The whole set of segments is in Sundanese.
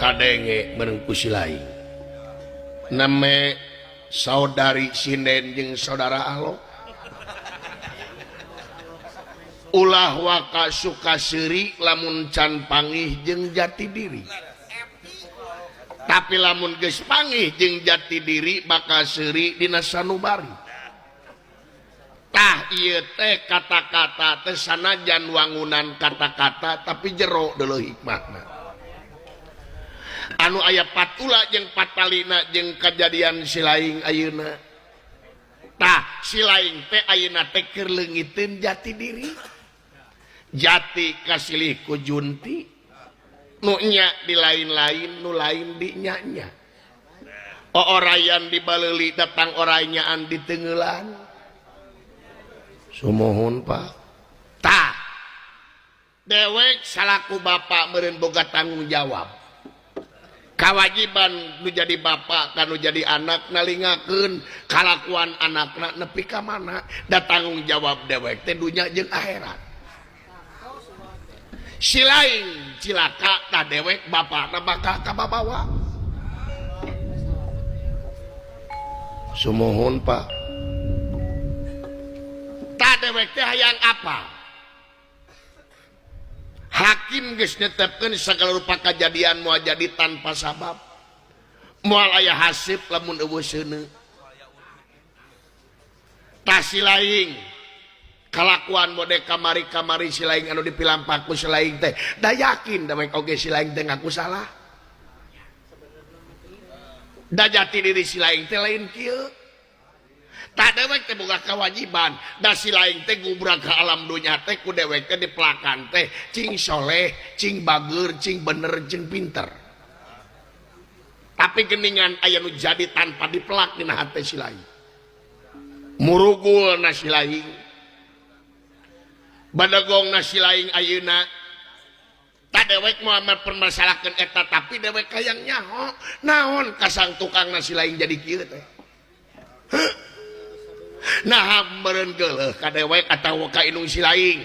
kadenge menengku si lain name saudari sinden jeung saudara Alo ulah waka suka seuri lamun can pangih jeung jati diri tapi lamun geus pangih jeung jati diri bakal seuri dina sanubari tah ieu teh kata-kata teh sanajan wangunan kata-kata tapi jero deuleuh hikmahna anu aya patula jeung patalina jeung kejadian si laing ayeuna tah si laing teh ayeuna teh keur leungiteun jati diri jati kasilih ku junti nu nya di lain-lain nu lain di nya-nya orayan di baleuli datang oranyaan di teungeulan sumohun Pak tah dewek salaku bapak meureun boga tanggung jawab kawajiban nu jadi bapak kanu jadi anak nalingakeun kalakuan anakna nepi ka mana da tanggung jawab dewek teh dunya jeung akhirat si lain cilaka tah dewek bapakna bakal kababawa sumohun Pak tah dewek teh hayang apa hakim geus netepkeun sagala rupa kajadian moal jadi tanpa sabab moal aya hasib lamun eueuh seuneu tah si laing kalakuan mode kamari-kamari si laing anu dipilampahku si laing teh da yakin da mek oge si laing teh ngaku salah da jati diri si laing teh lain kieu tak dewek teh boga kewajiban da si laing teh gubrag ka alam dunya teh ku dewek teh dipelakan teh cing soleh cing bageur cing bener cing pinter tapi geningan aya nu jadi tanpa dipelak dina hate si laing murugul na si laing badagong na si laing ayeuna tak dewek mau permasalahkeun eta tapi dewek hayang nyaho naon kasang tukang na si laing jadi kieu teh nah meureun geuleuh ka dewek atawa ka indung si laing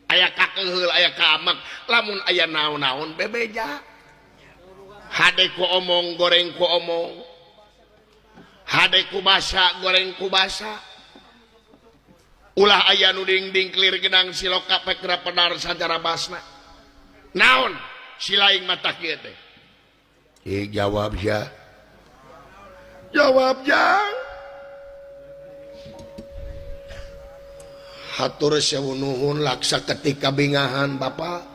aya kakeheul aya ka amak lamun aya naon-naon bebeja hade ku omong goreng ku omong hade ku basa goreng ku basa ulah aya nu ding-ding kelir genang siloka pek kera penar sacara basna naon si laing mata kieu teh jawab ya hatur sewu nuhun laksa ketika bingahan Bapak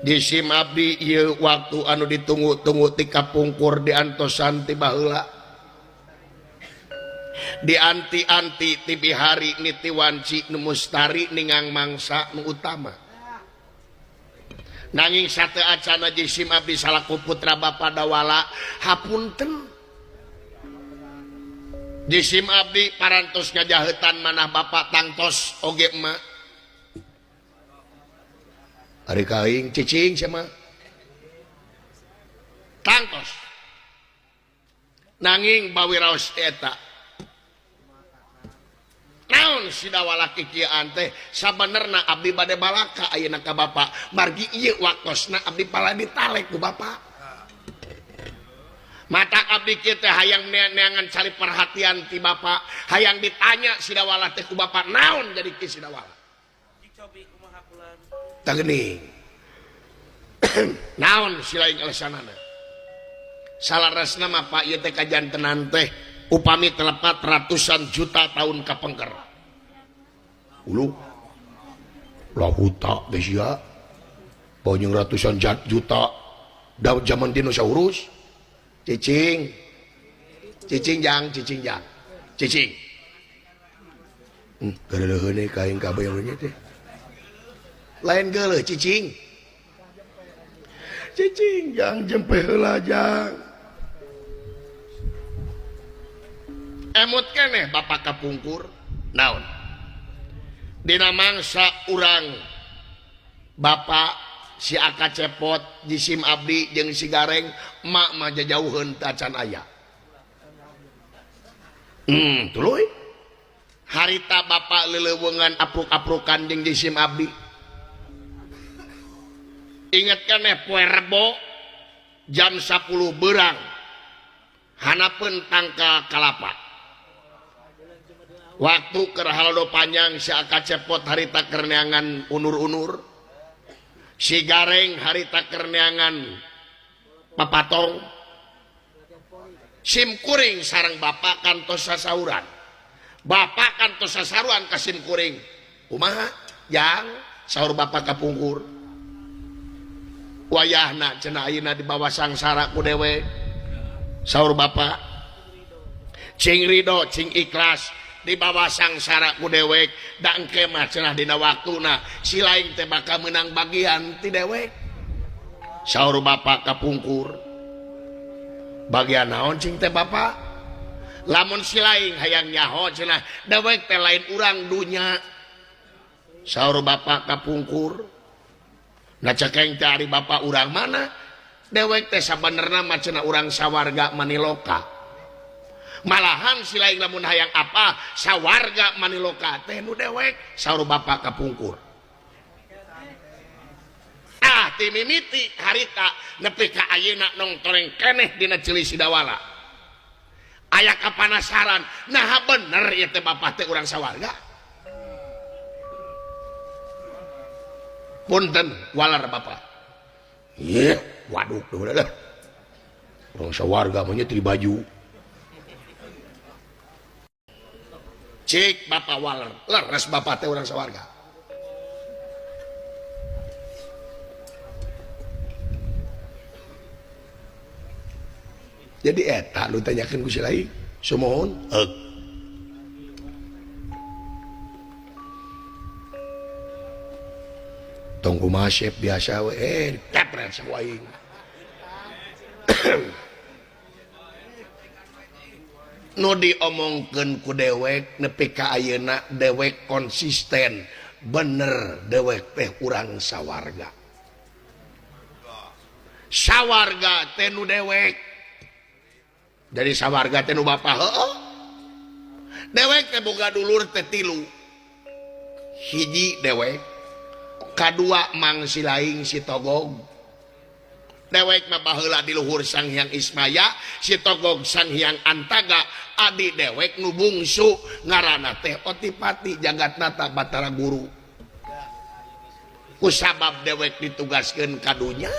di sim abdi ieu waktu anu ditunggu-tunggu ti kapungkur diantosan ti baheula di anti-anti ti bihari niti wanci nu mustari ningang mangsa nu utama nanging sateu acana jisim abdi salaku putra bapa dawala hapunten jisim abdi parantos ngajahetan manah bapak tangtos oge emak ari kaing cicing sama tangtos nanging bawi raos eta naon si dawala kikieuan teh sabenerna abdi bade balaka ayeuna ka bapak margi ieu waktosna abdi pala ditalek ku bapak mata abdi kieu teh hayang neangan cari perhatian ti bapak hayang ditanya si dawala teh ku bapak naon jadi ki si dawala tah geuning naon si laing alasanana salaresna mah Pak ieu teh kajantenan teh upami telepat ratusan juta tahun kapengker ulu lahuta besia banyak ratusan juta daun zaman dinosaurus cicing jang cicing gara-gara heuneuy kain kabayangnya teh lain geuleuh cicing jang jempe heula jang emut keneh bapak kapungkur naon dina mangsa urang bapak si Aka Cepot jisim abdi jeung si Gareng emak mah jauheun teu acan aya tuluy harita bapak leleuweungan apruk-aprukan jeung jisim abdi ingatkan poe Rebo jam 10 berang hanapeun tangka kalapa waktu keur halado panjang si aka cepot harita keur neangan unur-unur si gareng harita keur neangan papatong sim kuring sareng bapak kantos sasauran bapak kantos sasaruan ka sim kuring kumaha yang saur bapak kapungkur wayahna cenah ayeuna di bawah sangsara ku dewe saur bapak cing ridho cing ikhlas di bawah sangsara ku dewek da engke mah cenah dina waktuna si laing teh bakal menang bagian ti dewek saur bapak kapungkur bagian naon cing teh bapak lamun si laing hayang nyaho cenah dewek teh lain urang dunya saur bapak kapungkur na cekeng teh ari bapak urang mana dewek teh sabenerna mah cenah urang sawarga Maniloka malahan si laing lamun hayang apa sawarga Maniloka teh nu dewek saur bapak kapungkur ti mimiti harita nepi ka ayeuna nongtoreng keneh dina Cili Sidawala aya kapanasaran nah bener ieu teh bapak teh urang sawarga punten walar bapak ieu waduh udah urang sawarga mah nya ti baju cik bapak waler leres bapak teh urang sawarga jadi eta lu tanyakeun ku si lain sumohon tong kumaha chef biasa we tepret sawaing nu diomongkeun ku dewek nepi ka ayeuna dewek konsisten bener dewek teh urang sawarga sawarga teh nu dewek dari sawarga teh nu bapak heueuh dewek teh boga dulur teh 3 hiji dewek kadua Mang Silaing si Togog dewek mah baheula di luhur Sang Hyang Ismaya si Togog Sang Hyang Antaga adi dewek nu bungsu ngaranna teh Otipati Jagatnata Batara Guru kusabab dewek ditugaskeun kadunya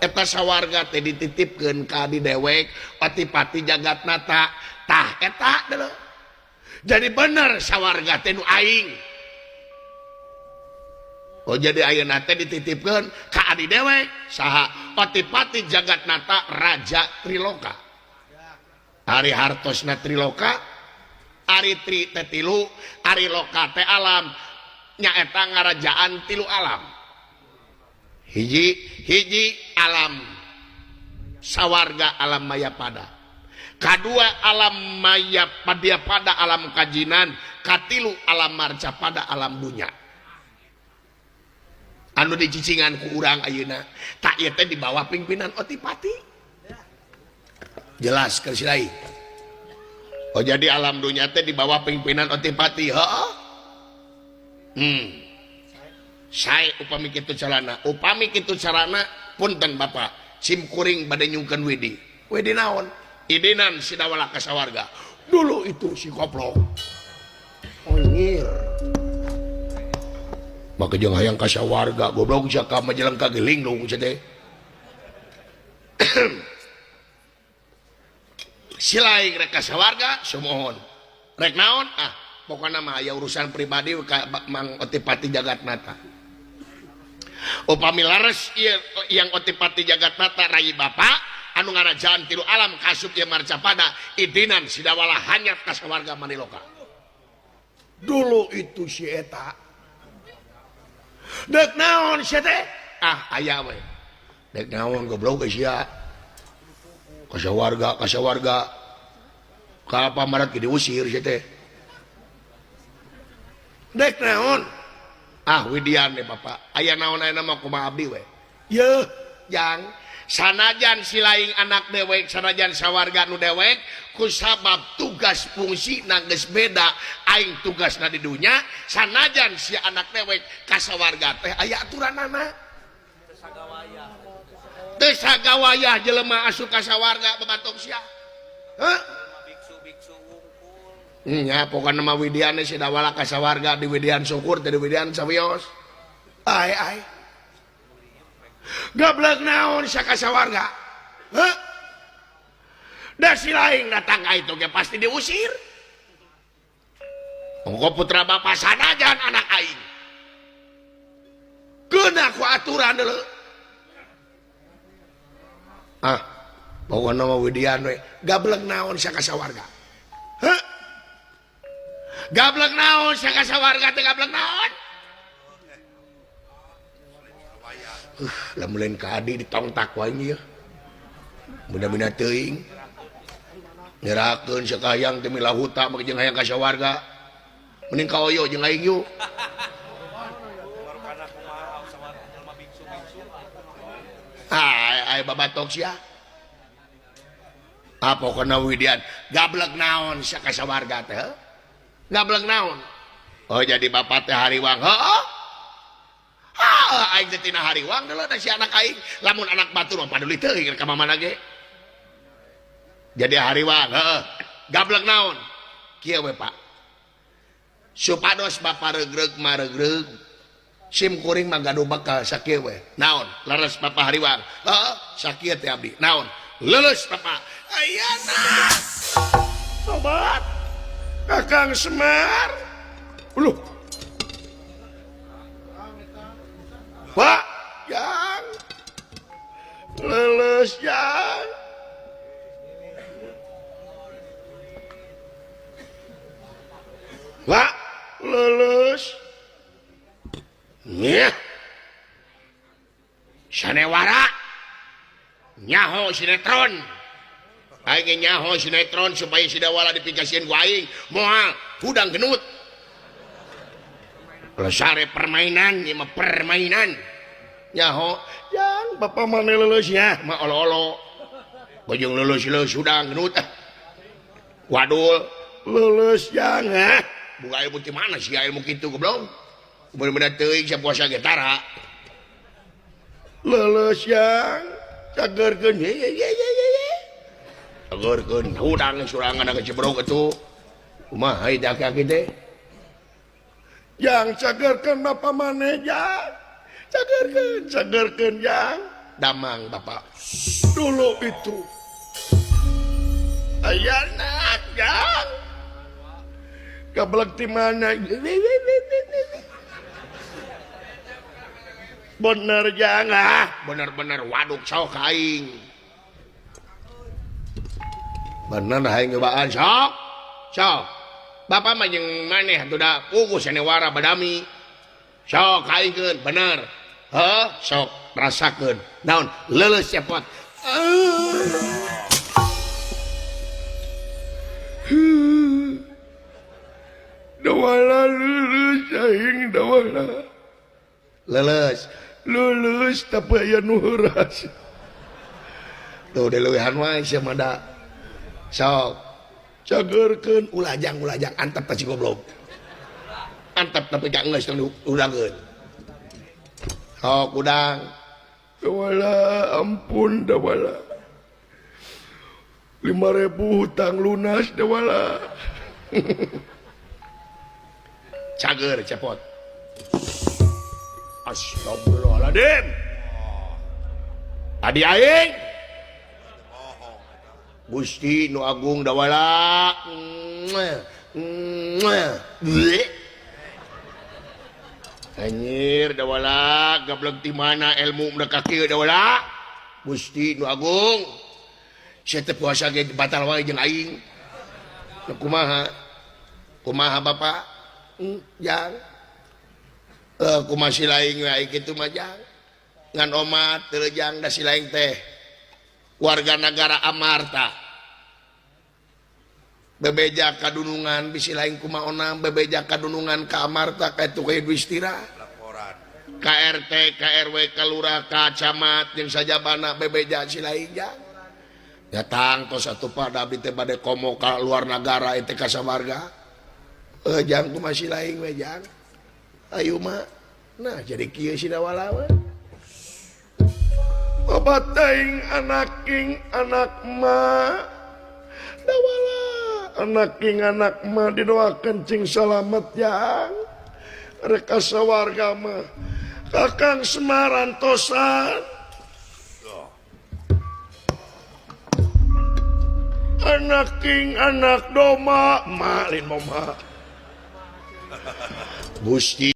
eta sawarga teh dititipkeun ka di dewek Otipati Jagatnata tah eta deuleu jadi bener sawarga teh nu aing oh jadi ayeuna teh dititipkeun ka adi dewek saha Otipati Jagatnata Raja Triloka ari hartosna Triloka ari Tri teh 3 ari Loka teh alam nyaeta ngarajaan 3 alam hiji alam sawarga alam Mayapada kadua alam Mayapada alam Kajinan katilu alam Marcapada alam dunya anu dicicingan ku urang ayeuna tak ieu teh di bawah pimpinan Otipati jelas keur si lain oh jadi alam dunya teh di bawah pimpinan Otipati heuh sae upami kitu carana punten bapak sim kuring bade nyungkeun widi naon idenan Sidawala kasawarga dulu itu si koplok onyir maka jeung hayang kasawarga goblok sia ka majelang kageling dong sia teh si laing rek kasawarga sumohon rek naon pokokna mah aya urusan pribadi ka Mang Otipati Jagatnata upami lares yang Otipati Jagatnata rai bapak anu ngarajaan 3 alam kasup ieu Marcapada idinan Sidawala hanyat kasawarga Maniloka dulu itu si eta dek naon sia teh aya we dek naon goblok geus sia kasawarga ka pamarat ge diusir sia teh dek naon widian deh bapak aya naon aya mah kumaha abdi we yeuh jang sanajan si laing anak dewek sanajan sawarga nu dewek kusabab tugas fungsi geus beda aing tugasna di dunya sanajan si anak dewek ka sawarga teh aya aturanana teu sagawayah jelema asup ka sawarga babatok sia. Heuh? Nya pokona mah widian si dawala ka sawarga di widian syukur teh di widian sawios. Ai. Gablek naon sia ka sawarga? Heuh? Da si laing datang ka itu ge pasti diusir. Monggo putra bapak sanajan anak aing. Keuna ku aturan deuleu. Pokona mah widian we. Gablek naon sia ka sawarga? Heuh? Gablek naon sia ka sawarga teh gablek naon? Lamun lain ka adi ditongtak wae ieu. Mudah-mudahan teuing. Nyerakeun sakayang teh milah huta make jeung hayang ka sawarga. Mending ka oyo jeung aing yuk. Ai babatok sia. Pokona widian gablek naon sia ka sawarga teh? Gablek naon? Oh jadi bapak teh hariwang. Heeh. Aing teh tina hariwang deuleu da si anak aing. Lamun anak batur mah paduli teuing ka mamana ge. Jadi hariwang, heeh. Gablek naon? Kieu we Pak. Supados bapak regreg maregreg. Sim kuring mah gaduh bakal sakieu we. Naon? Leres bapak hariwang. Heeh, sakieu teh abdi. Naon? Leuleus bapak. Ayeuna. Sobat. Kakang Semar. Uluh. Pak, yang leles yang. Pak, leles. Nya. Sanewara. Nyaho sinetron. Aing nyaho sinetron supaya si dawala dipikasieun ku aing moal hudang genut. Lesare permainan ieu mah permainan. Nyaho, yang bapak mah leuleus ya, mah olo-olo. Bojong leuleus hudang genut. Wadul, leuleus yang buka ilmu di mana sih ilmu kitu goblok. Bener-bener teuing sia puasa getara. Leuleus yang cagerkeun ye. Cagerkeun hudang surangan ka Cibrog atuh. Kumaha ieu aki-aki teh? Yang cagerkeun bapak maneh jang. Cagerkeun yang damang bapak. Dulu itu. Ayana jang. Gablek di mana? Bener jangan, bener-bener waduk sok aing. Bener aing nyobaan sok. Bapak mah jeung maneh atuh da puguh sanewara badami. Sok aingkeun bener. Heuh, sok rasakeun. Naon? Leuleus cepot. Dawala lulus aing dawala. Lulus tapi aya nu heuras. Tuh dileuwehan wae sia mah da. Sok cagerkeun ulajang antep ka si goblok. Antep tapi gak geus tong udangkeun. Sok udang. Dawala ampun dawala. 5.000 hutang lunas dawala. Cager cepot. Astagfirullahaladzim. Tadi aing Gusti nu agung dawala. Anjir dawala gablek ti mana ilmu mereka kieu dawala. Gusti nu agung. Sia teh puasa ge batal wae jeung aing. Kumaha Bapak? Jang. Kumaha si laing we kitu mah jang. Ngan omat teu jang da si laing teh. Warga negara Amarta. Bebeja kadunungan bisi lain kumaona bebeja kadunungan ka Amarta ka itu ka Istira laporan KRT KRW kalurah kacamat jeung sajabana bebeja si lain jang datang tos atuh pada abdi teh bade komo ka luar negara teh ka sawarga jang kumaha si lain we jang ayeuna mah nah jadi kieu si dawala we Babataing anak king anak ma dawala anak king anak ma didoakan cing salamet yang reka sawarga mah Kakang Semarantosan anak king anak doma malin mama Gusti